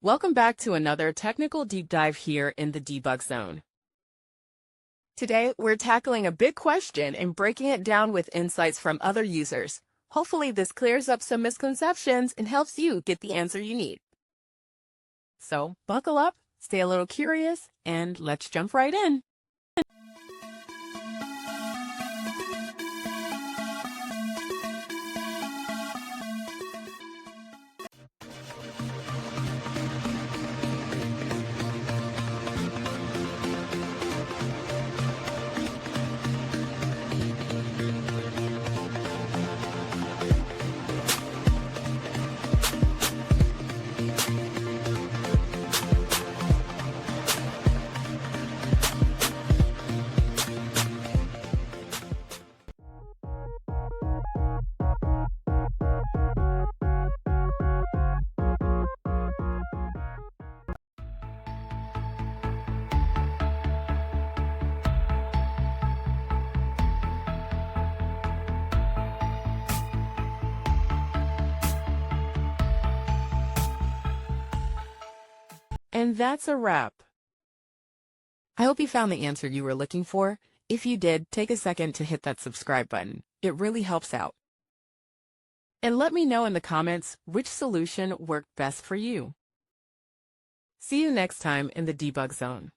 Welcome back to another technical deep dive here in the debug zone. Today, we're tackling a big question and breaking it down with insights from other users. Hopefully, this clears up some misconceptions and helps you get the answer you need. So, buckle up, stay a little curious, and let's jump right in. And that's a wrap. I hope you found the answer you were looking for. If you did, take a second to hit that subscribe button. It really helps out. And let me know in the comments which solution worked best for you. See you next time in the debug zone.